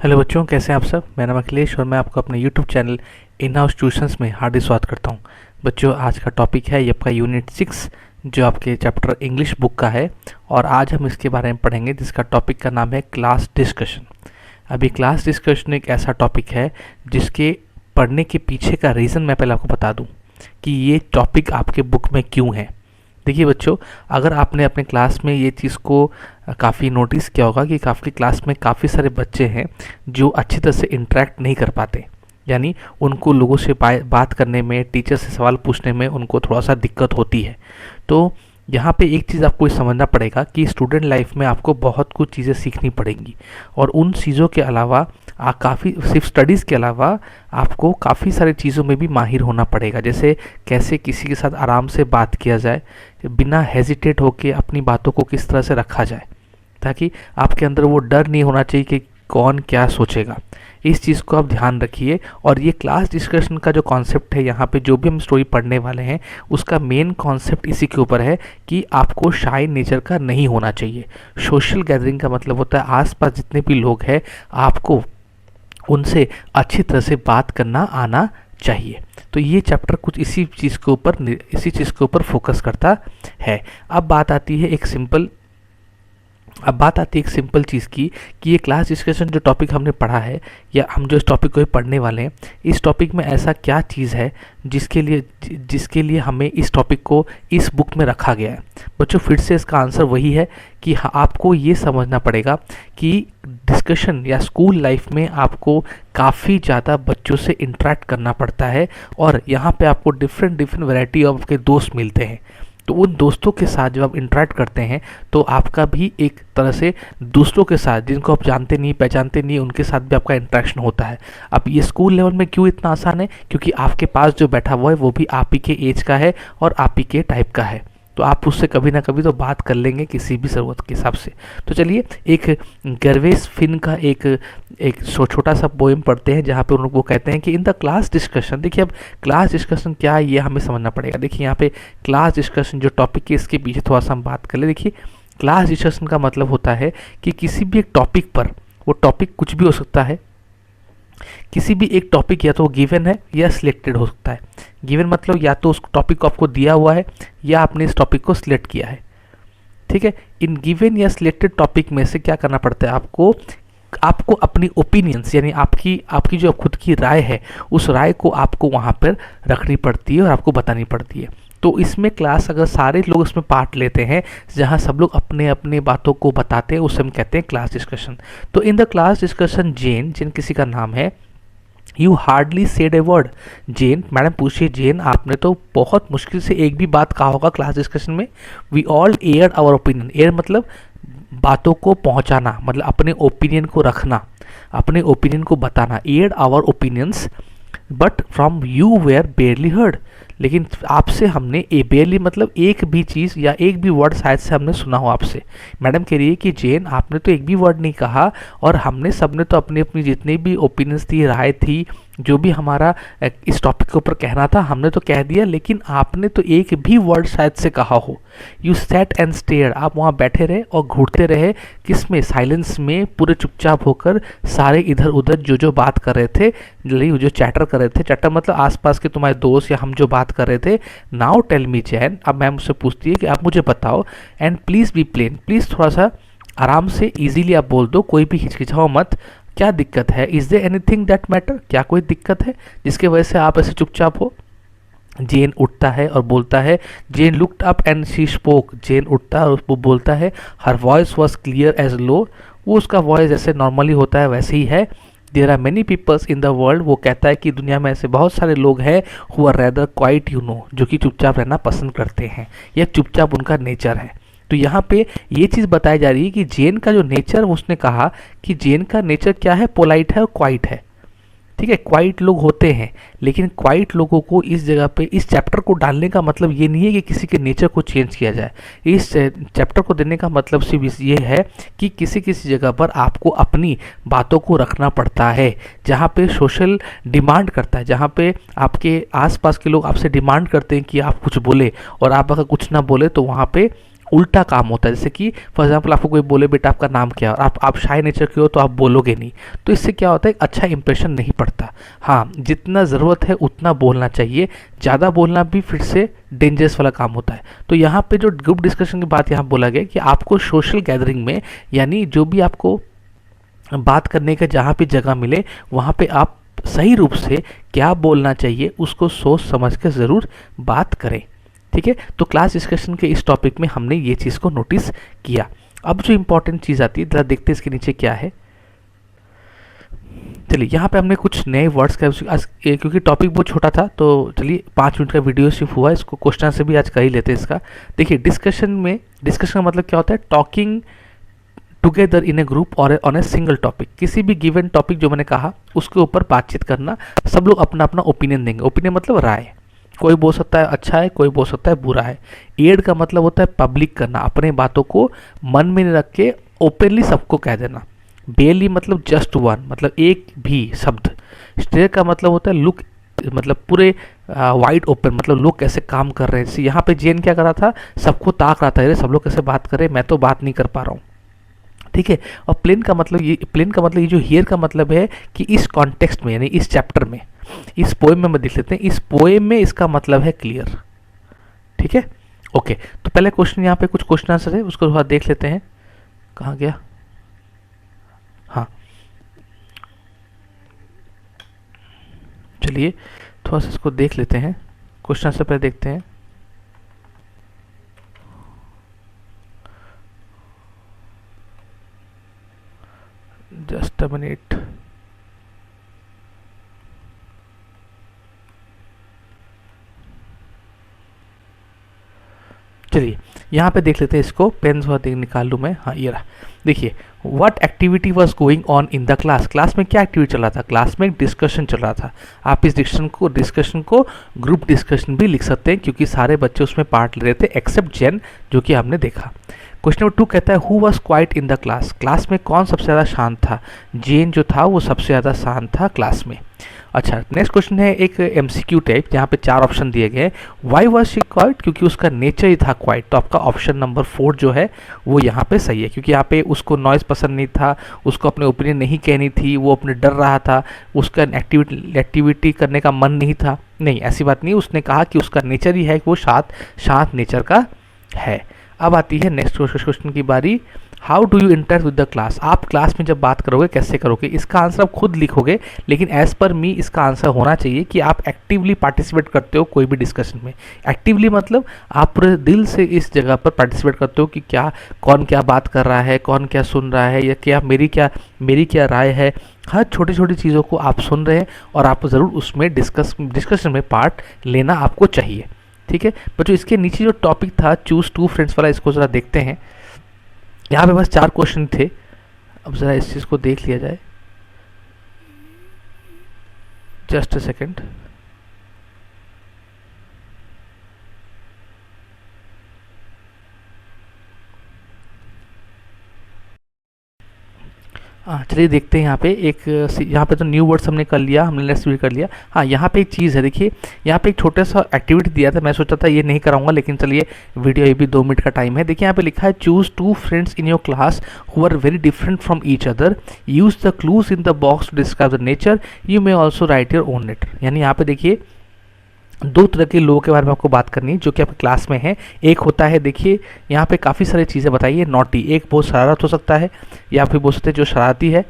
Hello बच्चों, कैसे हैं आप सब। मेरा नाम अखिलेश और मैं आपको अपने YouTube channel in house tuitions में हार्दिक स्वागत करता हूं। बच्चों, आज का टॉपिक है ये आपका यूनिट 6 जो आपके चैप्टर इंग्लिश बुक का है और आज हम इसके बारे में पढ़ेंगे जिसका टॉपिक का नाम है क्लास डिस्कशन। अभी क्लास डिस्कशन एक ऐसा टॉपिक है जिसके पढ़ने के पीछे का रीज़न मैं पहले आपको बता दूँ कि ये टॉपिक आपके बुक में क्यों है। देखिए बच्चों, अगर आपने अपने क्लास में ये चीज़ को काफ़ी नोटिस किया होगा कि काफ़ी क्लास में काफ़ी सारे बच्चे हैं जो अच्छी तरह से इंटरेक्ट नहीं कर पाते, यानी उनको लोगों से बात करने में, टीचर से सवाल पूछने में उनको थोड़ा सा दिक्कत होती है। तो यहाँ पे एक चीज़ आपको समझना पड़ेगा कि स्टूडेंट लाइफ में आपको बहुत कुछ चीज़ें सीखनी पड़ेंगी और उन चीज़ों के अलावा काफ़ी सिर्फ स्टडीज़ के अलावा आपको काफ़ी सारी चीज़ों में भी माहिर होना पड़ेगा। जैसे कैसे किसी के साथ आराम से बात किया जाए, बिना हेजिटेट होके अपनी बातों को किस तरह से रखा जाए, ताकि आपके अंदर वो डर नहीं होना चाहिए कि कौन क्या सोचेगा। इस चीज़ को आप ध्यान रखिए। और ये क्लास डिस्कशन का जो कॉन्सेप्ट है, यहाँ पे जो भी हम स्टोरी पढ़ने वाले हैं उसका मेन कॉन्सेप्ट इसी के ऊपर है कि आपको शाय नेचर का नहीं होना चाहिए। सोशल गैदरिंग का मतलब होता है आसपास जितने भी लोग हैं आपको उनसे अच्छी तरह से बात करना आना चाहिए। तो ये चैप्टर कुछ इसी चीज़ के ऊपर फोकस करता है। अब बात आती है एक सिंपल चीज़ की कि ये क्लास डिस्कशन जो टॉपिक हमने पढ़ा है या हम जो इस टॉपिक को पढ़ने वाले हैं, इस टॉपिक में ऐसा क्या चीज़ है जिसके लिए हमें इस टॉपिक को इस बुक में रखा गया है। बच्चों, फिर से इसका आंसर वही है कि आपको ये समझना पड़ेगा कि डिस्कशन या स्कूल लाइफ में आपको काफ़ी ज़्यादा बच्चों से इंटरेक्ट करना पड़ता है और यहाँ पे आपको डिफरेंट वैरायटी ऑफ के दोस्त मिलते हैं। तो उन दोस्तों के साथ जब आप इंटरेक्ट करते हैं तो आपका भी एक तरह से दूसरों के साथ जिनको आप जानते नहीं, पहचानते नहीं, उनके साथ भी आपका इंटरेक्शन होता है। अब ये स्कूल लेवल में क्यों इतना आसान है? क्योंकि आपके पास जो बैठा हुआ है वो भी आप ही के एज का है और आप ही के टाइप का है, तो आप उससे कभी ना कभी तो बात कर लेंगे किसी भी ज़रूरत के हिसाब से। तो चलिए एक गर्वेस फिन का एक छोटा सा पोएम पढ़ते हैं जहाँ पे वो कहते हैं कि इन द क्लास डिस्कशन। देखिए, अब क्लास डिस्कशन क्या है ये हमें समझना पड़ेगा। देखिए यहाँ पे क्लास डिस्कशन जो टॉपिक है इसके पीछे थोड़ा सा हम बात कर ले। देखिए, क्लास डिस्कशन का मतलब होता है कि किसी भी एक टॉपिक पर, वो टॉपिक कुछ भी हो सकता है, किसी भी एक टॉपिक या तो गिवन है या सिलेक्टेड हो सकता है। गिवन मतलब या तो उस टॉपिक को आपको दिया हुआ है या आपने इस टॉपिक को सिलेक्ट किया है। ठीक है, इन गिवन या सिलेक्टेड टॉपिक में से क्या करना पड़ता है आपको अपनी ओपिनियंस यानी आपकी जो खुद की राय है उस राय को आपको वहाँ पर रखनी पड़ती है और आपको बतानी पड़ती है। तो इसमें क्लास अगर सारे लोग इसमें पार्ट लेते हैं जहाँ सब लोग अपने अपने बातों को बताते हैं उसे हम कहते हैं क्लास डिस्कशन। तो in the class discussion Jane किसी का नाम है, you hardly said a word. Jane, madam पूछिए जेन, आपने तो बहुत मुश्किल से एक भी बात कहा होगा क्लास डिस्कशन में। We all air our opinion. Air मतलब बातों को पहुंचाना, मतलब अपने ओपिनियन को रखना, अपने ओपिनियन को बताना। Air our opinions but from you were barely heard. लेकिन आपसे हमने बेयरली मतलब एक भी चीज़ या एक भी वर्ड शायद से हमने सुना हो आपसे। मैडम कह रही है कि जेन आपने तो एक भी वर्ड नहीं कहा और हमने सबने तो अपनी अपनी जितनी भी ओपिनियंस थी, राय थी, जो भी हमारा इस टॉपिक के ऊपर कहना था हमने तो कह दिया, लेकिन आपने तो एक भी वर्ड शायद से कहा हो। यू सैट एंड स्टेयर, आप वहाँ बैठे रहे और घूरते रहे, किस में? साइलेंस में, पूरे चुपचाप होकर सारे इधर उधर जो बात कर रहे थे, जो चैटर कर रहे थे, चैटर मतलब आसपास के तुम्हारे दोस्त या हम जो बात कर रहे थे। नाउ टेल मी जैन, अब मैम मुझसे पूछती है कि आप मुझे बताओ, and please be plain, please थोड़ा सा आराम से इजीली आप बोल दो, कोई भी हिचकिचाओ मत। क्या दिक्कत है? Is there anything that matter? क्या कोई दिक्कत है जिसके वजह से आप ऐसे चुपचाप हो? जेन उठता है और बोलता है, Jane looked up and she spoke. Jane उठता है और वो बोलता है, her voice was clear as low. वो उसका वॉइस जैसे नॉर्मली होता है वैसे ही है। There are many peoples in the world, वो कहता है कि दुनिया में ऐसे बहुत सारे लोग हैं who are rather quiet you know, जो कि चुपचाप रहना पसंद करते हैं, या चुपचाप उनका नेचर है। तो यहाँ पे ये चीज़ बताई जा रही है कि जेन का जो नेचर, उसने कहा कि जेन का नेचर क्या है? पोलाइट है और क्वाइट है। ठीक है, क्वाइट लोग होते हैं, लेकिन क्वाइट लोगों को इस जगह पे इस चैप्टर को डालने का मतलब ये नहीं है कि किसी के नेचर को चेंज किया जाए। इस चैप्टर को देने का मतलब सिर्फ ये है कि किसी किसी जगह पर आपको अपनी बातों को रखना पड़ता है, जहाँ पे सोशल डिमांड करता है, जहाँ पे आपके आसपास के लोग आपसे डिमांड करते हैं कि आप कुछ बोले और आप अगर कुछ ना बोले तो वहाँ पे उल्टा काम होता है। जैसे कि फॉर एग्जांपल आपको कोई बोले बेटा आपका नाम क्या है, और आप शाय नेचर के हो तो आप बोलोगे नहीं, तो इससे क्या होता है, अच्छा इंप्रेशन नहीं पड़ता। हाँ, जितना ज़रूरत है उतना बोलना चाहिए, ज़्यादा बोलना भी फिर से डेंजरस वाला काम होता है। तो यहाँ पे जो ग्रुप डिस्कशन की बात यहाँ बोला गया कि आपको सोशल गैदरिंग में, यानी जो भी आपको बात करने का जहाँ भी जगह मिले वहाँ पे आप सही रूप से क्या बोलना चाहिए उसको सोच समझ कर ज़रूर बात करें। ठीक है, तो क्लास डिस्कशन के इस टॉपिक में हमने ये चीज़ को नोटिस किया। अब जो इंपॉर्टेंट चीज़ आती है, जरा देखते हैं इसके नीचे क्या है। चलिए यहाँ पे हमने कुछ नए वर्ड्स का, क्योंकि टॉपिक बहुत छोटा था तो चलिए 5 मिनट का वीडियो सिर्फ हुआ, इसको क्वेश्चन से भी आज कर ही लेते हैं इसका। देखिए डिस्कशन का मतलब क्या होता है, talking together in A group और ऑन ए सिंगल टॉपिक। किसी भी गिवन टॉपिक जो मैंने कहा उसके ऊपर बातचीत करना, सब लोग अपना अपना ओपिनियन देंगे। ओपिनियन मतलब राय, कोई बोल सकता है अच्छा है, कोई बोल सकता है बुरा है। एड का मतलब होता है पब्लिक करना, अपने बातों को मन में नहीं रख के ओपनली सबको कह देना। बेली मतलब जस्ट वन, मतलब एक भी शब्द। स्टेयर का मतलब होता है लुक, मतलब पूरे वाइड ओपन, मतलब लोग कैसे काम कर रहे हैं। यहाँ पे जेन क्या कर रहा था, सबको ताक रहा था, अरे सब लोग कैसे बात कर रहे हैं, मैं तो बात नहीं कर पा रहा हूँ। ठीक है, और प्लेन का मतलब ये जो हियर का मतलब है कि इस कॉन्टेक्स्ट में, यानी इस चैप्टर में, इस पोएम में देख लेते हैं, इस पोएम में इसका मतलब है क्लियर। ठीक है, ओके, तो पहले क्वेश्चन यहाँ पे कुछ क्वेश्चन आंसर है, उसको थोड़ा देख लेते हैं। कहाँ गया, हाँ चलिए थोड़ा सा इसको देख लेते हैं। क्वेश्चन आंसर पहले देखते हैं। जस्ट अ मिनट, चलिए यहाँ पे देख लेते हैं इसको, पेन थोड़ा निकाल लूँ मैं। हाँ ये रहा, देखिए what activity was going on in the class. Class में क्या एक्टिविटी चल रहा था, क्लास में एक डिस्कशन चल रहा था। आप इस डिस्कशन को ग्रुप डिस्कशन भी लिख सकते हैं, क्योंकि सारे बच्चे उसमें पार्ट ले रहे थे एक्सेप्ट जेन, जो कि हमने देखा। क्वेश्चन नंबर 2 कहता है who was quite in the class. Class में कौन सबसे ज़्यादा शांत था, जेन जो था वो सबसे ज़्यादा शांत था क्लास में। अच्छा, नेक्स्ट क्वेश्चन है एक एमसीक्यू टाइप, जहाँ पे 4 ऑप्शन दिए गए हैं। वाई वॉज शी क्वाइट, क्योंकि उसका नेचर ही था क्वाइट, तो आपका ऑप्शन नंबर 4 जो है वो यहाँ पे सही है, क्योंकि यहाँ पे उसको नॉइज़ पसंद नहीं था, उसको अपने ओपिनियन नहीं कहनी थी, वो अपने डर रहा था, उसका एक्टिविटी करने का मन नहीं था। नहीं, ऐसी बात नहीं, उसने कहा कि उसका नेचर ही है कि वो शांत नेचर का है। अब आती है नेक्स्ट क्वेश्चन की बारी, how do you interact with the class. आप क्लास में जब बात करोगे कैसे करोगे, इसका आंसर आप खुद लिखोगे, लेकिन एज पर मी इसका आंसर होना चाहिए कि आप एक्टिवली पार्टिसिपेट करते हो कोई भी डिस्कशन में। एक्टिवली मतलब आप पूरे दिल से इस जगह पर पार्टिसिपेट करते हो कि कौन क्या बात कर रहा है, कौन क्या सुन रहा है, या मेरी क्या राय है। हर छोटी छोटी चीज़ों को आप सुन रहे हैं और आप ज़रूर उसमें डिस्कशन में पार्ट लेना आपको चाहिए। ठीक है बच्चों, इसके नीचे जो टॉपिक था चूज 2 फ्रेंड्स वाला, इसको ज़रा देखते हैं। यहाँ पे बस 4 क्वेश्चन थे, अब ज़रा इस चीज़ को देख लिया जाए। जस्ट अ सेकेंड, हाँ चलिए देखते हैं। यहाँ पे तो न्यू वर्ड्स हमने कर लिया, हमने लेट्स भी कर लिया। हाँ यहाँ पे एक चीज़ है, देखिए यहाँ पे एक छोटा सा एक्टिविटी दिया था, मैं सोचा था ये नहीं कराऊंगा, लेकिन चलिए वीडियो ये भी 2 मिनट का टाइम है। देखिए यहाँ पे लिखा है choose 2 friends in your class who are very different from each other, use the clues in the box to describe the nature, you may also write your own letter. यानी यहाँ पे देखिए 2 तरह के लोगों के बारे में आपको बात करनी है जो कि आपके क्लास में है। एक होता है, देखिए यहाँ पे काफ़ी सारी चीज़ें बताई है। नॉटी, एक बहुत शरारत हो सकता है, या फिर बोल सकते हैं जो शरारती है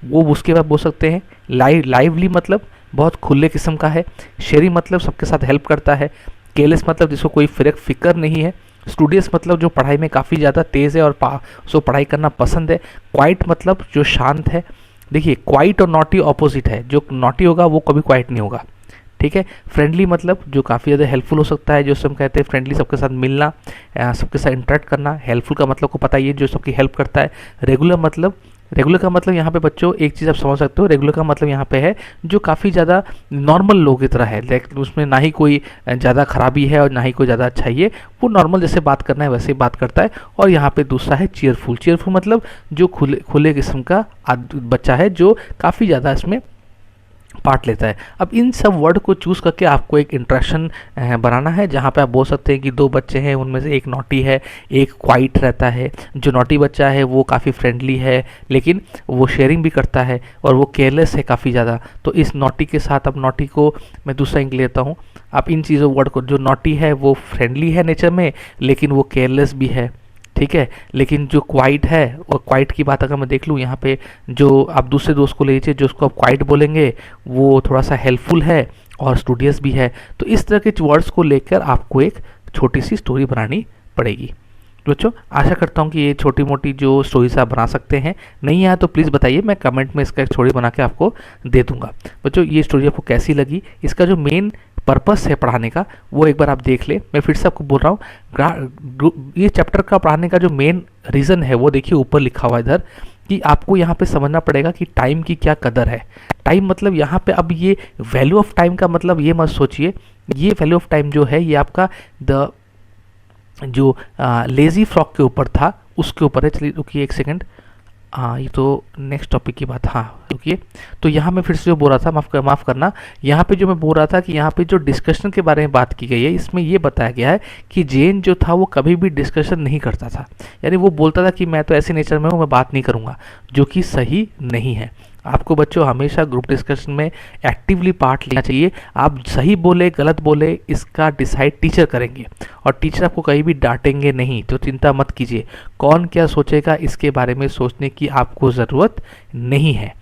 वो, उसके बाद बोल सकते हैं लाइवली मतलब बहुत खुले किस्म का है। शेरी मतलब सबके साथ हेल्प करता है। केयरलेस मतलब जिसको कोई फिक्र नहीं है। स्टूडियस मतलब जो पढ़ाई में काफ़ी ज़्यादा तेज़ है और उसको पढ़ाई करना पसंद है। क्वाइट मतलब जो शांत है। देखिए क्वाइट और नॉटी ऑपोजिट है, जो नॉटी होगा वो कभी क्वाइट नहीं होगा। ठीक है, फ्रेंडली मतलब जो काफ़ी ज़्यादा हेल्पफुल हो सकता है, जो हम कहते हैं फ्रेंडली, सबके साथ मिलना, सबके साथ इंटरेक्ट करना। हेल्पफुल का मतलब को पता ही है, जो सबकी हेल्प करता है। रेगुलर का मतलब यहाँ पे बच्चों एक चीज़ आप समझ सकते हो, रेगुलर का मतलब यहाँ पे है जो काफ़ी ज़्यादा नॉर्मल लोग की तरह है, लाइक उसमें ना ही कोई ज़्यादा खराबी है और ना ही कोई ज़्यादा अच्छाई है, वो नॉर्मल जैसे बात करना है वैसे ही बात करता है। और यहाँ पे दूसरा है चीयरफुल मतलब जो खुले किस्म का बच्चा है, जो काफ़ी ज़्यादा इसमें पार्ट लेता है। अब इन सब वर्ड को चूज़ करके आपको एक इंट्रैक्शन बनाना है, जहाँ पे आप बोल सकते हैं कि दो बच्चे हैं, उनमें से एक नॉटी है, एक क्वाइट रहता है। जो नॉटी बच्चा है वो काफ़ी फ्रेंडली है, लेकिन वो शेयरिंग भी करता है, और वो केयरलेस है काफ़ी ज़्यादा। तो इस नॉटी के साथ अब नॉटी को मैं दूसरा इंक लेता हूँ। आप इन चीज़ों वर्ड को, जो नॉटी है वो फ्रेंडली है नेचर में, लेकिन वो केयरलेस भी है, ठीक है। लेकिन जो क्वाइट है, और क्वाइट की बात अगर मैं देख लूँ यहाँ पे, जो आप दूसरे दोस्त को ले लीजिए जो उसको आप क्वाइट बोलेंगे, वो थोड़ा सा हेल्पफुल है और स्टूडियस भी है। तो इस तरह के वर्ड्स को लेकर आपको एक छोटी सी स्टोरी बनानी पड़ेगी। तो बच्चों, आशा करता हूँ कि ये छोटी मोटी जो स्टोरीज आप बना सकते हैं। नहीं आया तो प्लीज़ बताइए, मैं कमेंट में इसका एक स्टोरी बना के आपको दे दूंगा। बच्चों, ये स्टोरी आपको कैसी लगी, इसका जो मेन पर्पस है पढ़ाने का वो एक बार आप देख ले। मैं फिर से आपको बोल रहा हूँ, ये चैप्टर का पढ़ाने का जो मेन रीज़न है वो देखिए ऊपर लिखा हुआ है इधर, कि आपको यहाँ पे समझना पड़ेगा कि टाइम की क्या कदर है। टाइम मतलब यहाँ पे, अब ये वैल्यू ऑफ टाइम का मतलब ये मत सोचिए, ये वैल्यू ऑफ टाइम जो है ये आपका द जो लेज़ी फ्रॉक के ऊपर था उसके ऊपर है। चलिए रुकिए एक सेकंड, हाँ ये तो नेक्स्ट टॉपिक की बात, हाँ रुकिए। तो यहाँ मैं फिर से जो बोल रहा था, माफ़ करना, यहाँ पे जो मैं बोल रहा था कि यहाँ पे जो डिस्कशन के बारे में बात की गई है, इसमें ये बताया गया है कि जेन जो था वो कभी भी डिस्कशन नहीं करता था। यानी वो बोलता था कि मैं तो ऐसे नेचर में हूँ, मैं बात नहीं करूँगा, जो कि सही नहीं है। आपको बच्चों हमेशा ग्रुप डिस्कशन में एक्टिवली पार्ट लेना चाहिए। आप सही बोले गलत बोले इसका डिसाइड टीचर करेंगे, और टीचर आपको कहीं भी डांटेंगे नहीं, तो चिंता मत कीजिए। कौन क्या सोचेगा इसके बारे में सोचने की आपको ज़रूरत नहीं है।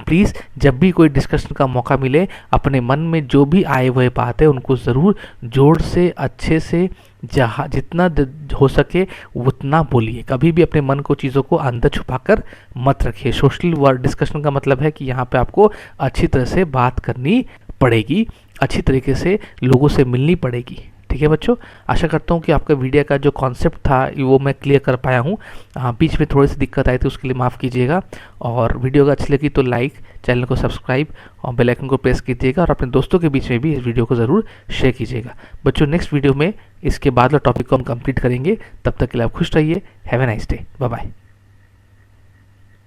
प्लीज़ जब भी कोई डिस्कशन का मौका मिले, अपने मन में जो भी आए हुए बात है उनको ज़रूर जोर से अच्छे से जहाँ जितना हो सके उतना बोलिए। कभी भी अपने मन को चीज़ों को अंदर छुपाकर मत रखिए। सोशल वर्ड डिस्कशन का मतलब है कि यहाँ पे आपको अच्छी तरह से बात करनी पड़ेगी, अच्छी तरीके से लोगों से मिलनी पड़ेगी। ठीक है बच्चों, आशा करता हूँ कि आपका वीडियो का जो कॉन्सेप्ट था वो मैं क्लियर कर पाया हूँ। बीच में थोड़ी सी दिक्कत आई थी, उसके लिए माफ़ कीजिएगा। और वीडियो अगर अच्छी लगी तो लाइक, चैनल को सब्सक्राइब और बेल आइकन को प्रेस कीजिएगा, और अपने दोस्तों के बीच में भी इस वीडियो को ज़रूर शेयर कीजिएगा। बच्चों, नेक्स्ट वीडियो में इसके बाद वाला टॉपिक को हम कंप्लीट करेंगे। तब तक के लिए आप खुश रहिए। Have a nice day, bye bye.